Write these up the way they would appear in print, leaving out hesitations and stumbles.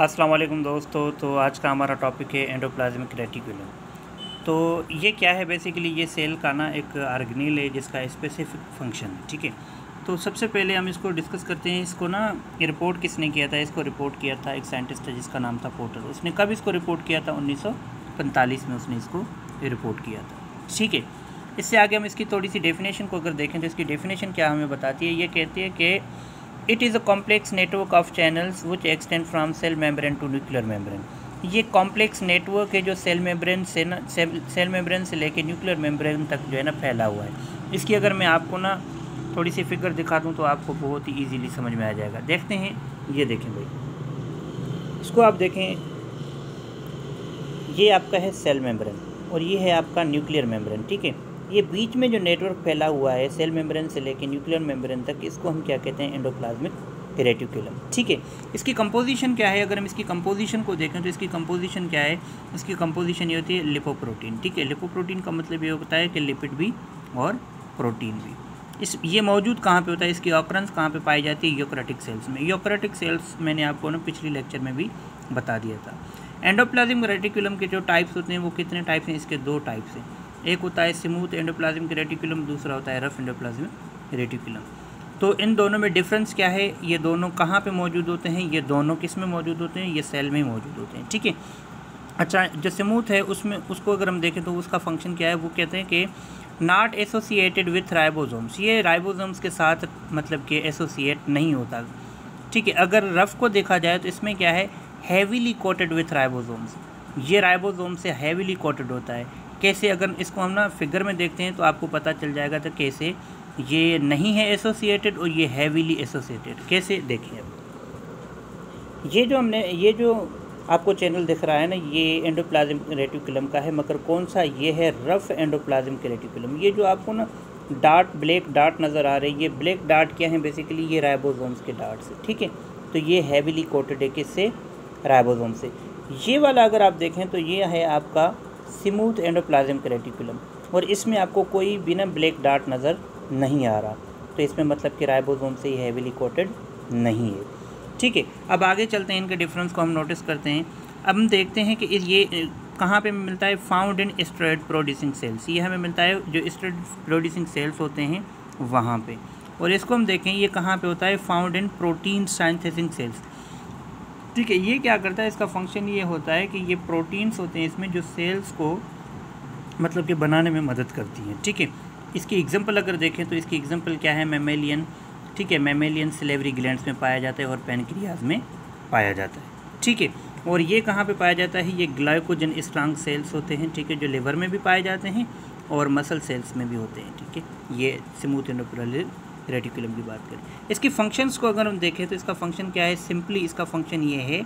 अस्सलाम वालेकुम दोस्तों। तो आज का हमारा टॉपिक है एंडोप्लाज्मिक रेटिकुलम। तो ये क्या है, बेसिकली ये सेल का ना एक ऑर्गेनेल है जिसका स्पेसिफिक फंक्शन है। ठीक है, तो सबसे पहले हम इसको डिस्कस करते हैं। इसको ना रिपोर्ट किसने किया था? इसको रिपोर्ट किया था एक साइंटिस्ट है जिसका नाम था पोर्टर। उसने कब इसको रिपोर्ट किया था? 1945 में उसने इसको रिपोर्ट किया था। ठीक है, इससे आगे हम इसकी थोड़ी सी डेफिनेशन को अगर देखें तो इसकी डेफिनेशन क्या हमें बताती है? ये कहती है कि it is a complex network of channels which extend from cell membrane to nuclear membrane. ये कॉम्प्लेक्स नेटवर्क है जो सेल मेम्ब्रेन से लेकर न्यूक्लियर मेम्ब्रेन तक जो है ना फैला हुआ है। इसकी अगर मैं आपको ना थोड़ी सी फिगर दिखा दूँ तो आपको बहुत ही ईजीली समझ में आ जाएगा। देखते हैं, ये देखें भाई, इसको आप देखें, ये आपका है सेल मेम्ब्रेन और ये है आपका न्यूक्लियर मेम्ब्रेन। ठीक है, ये बीच में जो नेटवर्क फैला हुआ है सेल मेम्ब्रेन से लेकर न्यूक्लियर मेम्ब्रेन तक, इसको हम क्या कहते हैं? Endoplasmic reticulum. ठीक है, इसकी कंपोजिशन क्या है? अगर हम इसकी कंपोजिशन को देखें तो इसकी कंपोजिशन क्या है? इसकी कंपोजिशन ये होती है लिपोप्रोटीन। ठीक है, लिपोप्रोटीन का मतलब ये होता है कि लिपिड भी और प्रोटीन भी। ये मौजूद कहाँ पे होता है? इसकी ऑकरेंस कहाँ पे पाई जाती है? यूकैरियोटिक सेल्स में। यूकैरियोटिक सेल्स मैंने आपको ना पिछली लेक्चर में भी बता दिया था। एंडोप्लाज्मिक रेटिकुलम के जो टाइप्स होते हैं वो कितने टाइप्स हैं? इसके दो टाइप्स हैं। एक होता है स्मूथ एंडोप्लाज्मिक रेटिकुलम, दूसरा होता है रफ एंडोप्लाज्मिक रेटिकुलम। तो इन दोनों में डिफरेंस क्या है? ये दोनों कहाँ पे मौजूद होते हैं? ये दोनों किस में मौजूद होते हैं? ये सेल में मौजूद होते हैं। ठीक है, अच्छा, जो स्मूथ है उसमें उसको अगर हम देखें तो उसका फंक्शन क्या है? वो कहते हैं कि नॉट एसोसिएटेड विथ राइबोसोम्स। ये राइबोसोम्स के साथ मतलब कि एसोसिएट नहीं होता। ठीक है, अगर रफ को देखा जाए तो इसमें क्या है? Heavily coated with ribosomes. ये राइबोसोम से हैवीली कोटेड होता है। कैसे? अगर इसको हम ना फिगर में देखते हैं तो आपको पता चल जाएगा तो कैसे ये नहीं है एसोसिएटेड और ये हैवीली एसोसिएटेड। कैसे? देखिए, अब ये जो आपको चैनल दिख रहा है ना, ये एंडोप्लाज्मिक रेटिकुलम का है, मगर कौन सा? ये है रफ एंडोप्लाज्मिक रेटिकुलम। ये जो आपको ना ब्लैक डार्ट नज़र आ रही है, ये ब्लैक डार्ट क्या है? बेसिकली ये राइबोसोम्स के डार्ट से। ठीक है, तो ये हैवीली कोटेड है, किससे? राइबोसोम से। ये वाला अगर आप देखें तो ये है आपका स्मूथ एंडोप्लाज्मिक रेटिकुलम और इसमें आपको कोई भी ना ब्लैक डार्ट नज़र नहीं आ रहा, तो इसमें मतलब कि राइबोसोम से ये हैवीली कोटेड नहीं है। ठीक है, अब आगे चलते हैं, इनके डिफरेंस को हम नोटिस करते हैं। अब हम देखते हैं कि ये कहाँ पे मिलता है? फाउंड इन स्टेरॉइड प्रोड्यूसिंग सेल्स। ये हमें मिलता है जो स्टेरॉइड प्रोड्यूसिंग सेल्स होते हैं वहाँ पे। और इसको हम देखें, ये कहाँ पे होता है? Found in protein synthesis cells. ठीक है, ये क्या करता है? इसका फंक्शन ये होता है कि ये प्रोटीन्स होते हैं इसमें जो सेल्स को मतलब कि बनाने में मदद करती हैं। ठीक है, इसकी एग्जांपल अगर देखें तो इसकी एग्जांपल क्या है? मैमेलियन। ठीक है, मैमेलियन सिलेवरी ग्लैंड्स में पाया जाता है और पैनक्रियाज में पाया जाता है। ठीक है, और ये कहाँ पे पाया जाता है? ये ग्लाइकोजन स्ट्रॉन्ग सेल्स होते हैं। ठीक है, जो लिवर में भी पाए जाते हैं और मसल सेल्स में भी होते हैं। ठीक है, ये स्मूथ एंडोप्लाज्मिक रेटिकुलम की बात करें। इसकी फंक्शंस को अगर हम देखें तो इसका फंक्शन क्या है? सिंपली इसका फंक्शन ये है,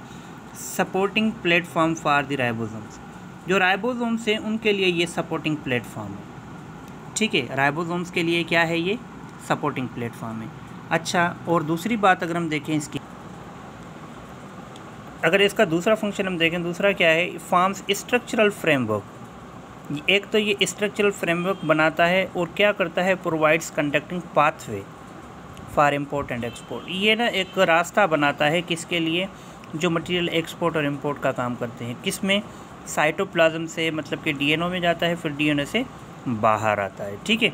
supporting platform for the ribosomes. जो राइबोसोम्स हैं उनके लिए ये सपोर्टिंग प्लेटफॉर्म है। ठीक है, राइबोसोम्स के लिए क्या है? ये सपोर्टिंग प्लेटफॉर्म है। अच्छा, और दूसरी बात अगर हम देखें इसकी, अगर इसका दूसरा फंक्शन हम देखें, दूसरा क्या है? Forms structural framework. एक तो ये स्ट्रक्चरल फ्रेमवर्क बनाता है और क्या करता है? Provides conducting pathway for import and export. ये ना एक रास्ता बनाता है किसके लिए? जो मटेरियल एक्सपोर्ट और इंपोर्ट का काम करते हैं। किस में? साइटोप्लाज्म से मतलब कि डीएनए में जाता है, फिर डीएनए से बाहर आता है। ठीक है,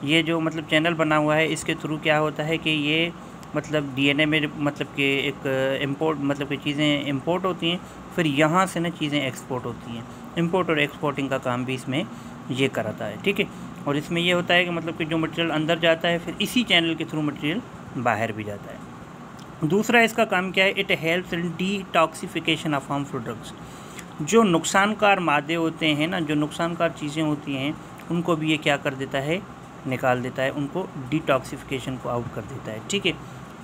ये जो मतलब चैनल बना हुआ है इसके थ्रू क्या होता है कि ये मतलब डीएनए में मतलब कि एक इंपोर्ट मतलब कि चीज़ें इंपोर्ट होती हैं, फिर यहाँ से ना चीज़ें एक्सपोर्ट होती हैं। इंपोर्ट और एक्सपोर्टिंग का काम भी इसमें ये कराता है। ठीक है, और इसमें ये होता है कि मतलब कि जो मटेरियल अंदर जाता है फिर इसी चैनल के थ्रू मटेरियल बाहर भी जाता है। दूसरा इसका काम क्या है? It helps in detoxification of harmful drugs. जो नुकसानकार मादे होते हैं ना, जो नुकसानकार चीज़ें होती हैं, उनको भी ये क्या कर देता है? निकाल देता है, उनको डिटॉक्सिफिकेशन को आउट कर देता है। ठीक है,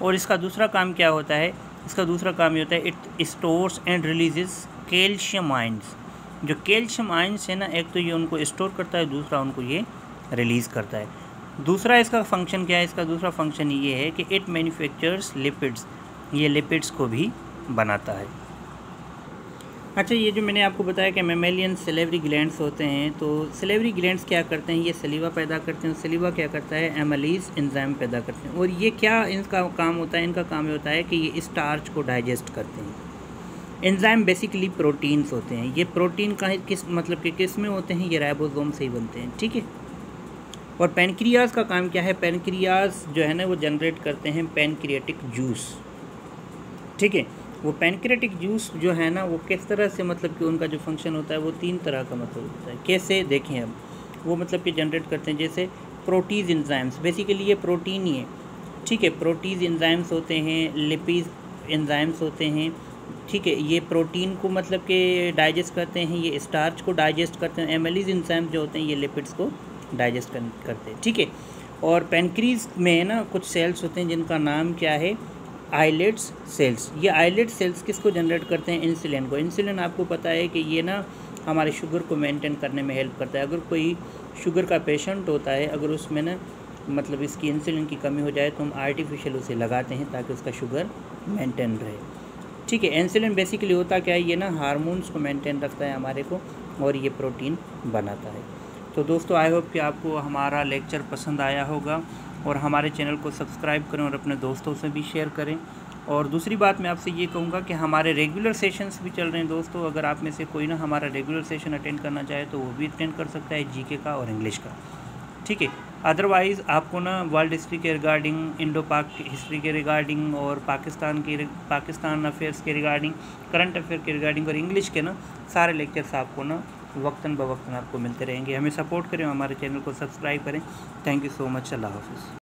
और इसका दूसरा काम क्या होता है? इसका दूसरा काम ये होता है, it stores and releases calcium ions. जो कैल्शियम आयंस है ना, एक तो ये उनको स्टोर करता है, दूसरा उनको ये रिलीज़ करता है। दूसरा इसका फंक्शन क्या है? इसका दूसरा फंक्शन ये है कि इट मैन्युफैक्चर्स लिपिड्स। ये लिपिड्स को भी बनाता है। अच्छा, ये जो मैंने आपको बताया कि मैमेलियन सिलेवरी ग्लैंड्स होते हैं, तो सिलेवरी ग्लैंड्स क्या करते हैं? ये सलीवा पैदा करते हैं। सलीवा क्या करता है? एमाइलेज एंजाइम पैदा करते हैं। और ये क्या इनका काम होता है? इनका काम होता है कि ये स्टार्च को डाइजेस्ट करते हैं। एंजाइम बेसिकली प्रोटीन्स होते हैं। ये प्रोटीन का किस मतलब कि किस में होते हैं, ये राइबोसोम से ही बनते हैं, ठीक है। और पैनक्रियाज का काम क्या है, पैनक्रियाज जो है ना वो जनरेट करते हैं पैनक्रियाटिक जूस, ठीक है। वो पैनक्रियाटिक जूस जो है ना वो किस तरह से मतलब कि उनका जो फंक्शन होता है वो 3 तरह का मतलब होता है। कैसे देखें अब, वो मतलब कि जनरेट करते हैं जैसे प्रोटीज एंजाइम्स, बेसिकली ये प्रोटीन ही है, ठीक है। प्रोटीज एंजाइम्स होते हैं, लिपिड एंजाइम्स होते हैं, ठीक है। ये प्रोटीन को मतलब कि डाइजेस्ट करते हैं, ये स्टार्च को डाइजेस्ट करते हैं। एमिलीज एंजाइम्स जो होते हैं ये लिपिड्स को डाइजेस्ट करते हैं, ठीक है। और पैनक्रीज में ना कुछ सेल्स होते हैं जिनका नाम क्या है, आइलेट्स सेल्स। ये आइलेट सेल्स किसको जनरेट करते हैं, इंसुलिन को। इंसुलिन आपको पता है कि ये ना हमारे शुगर को मेंटेन करने में हेल्प करता है। अगर कोई शुगर का पेशेंट होता है, अगर उसमें ना मतलब इसकी इंसुलिन की कमी हो जाए तो हम आर्टिफिशियल उसे लगाते हैं ताकि उसका शुगर मेंटेन रहे, ठीक है। इंसुलिन बेसिकली होता क्या है, ये ना हार्मोन्स को मेंटेन रखता है हमारे को, और ये प्रोटीन बनाता है। तो दोस्तों आई होप कि आपको हमारा लेक्चर पसंद आया होगा, और हमारे चैनल को सब्सक्राइब करें और अपने दोस्तों से भी शेयर करें। और दूसरी बात मैं आपसे ये कहूँगा कि हमारे रेगुलर सेशंस भी चल रहे हैं दोस्तों। अगर आप में से कोई ना हमारा रेगुलर सेशन अटेंड करना चाहे तो वो भी अटेंड कर सकता है, जीके का और इंग्लिश का, ठीक है। अदरवाइज़ आपको ना वर्ल्ड हिस्ट्री के रिगार्डिंग, इंडो पाक हिस्ट्री के रिगार्डिंग, और पाकिस्तान अफेयर्स के रिगार्डिंग, करंट अफेयर के रिगार्डिंग और इंग्लिश के ना सारे लेक्चर्स आपको ना वक्तन बवक्तन आपको मिलते रहेंगे। हमें सपोर्ट करें, हमारे चैनल को सब्सक्राइब करें। Thank you so much. अल्लाह हाफ़िज़।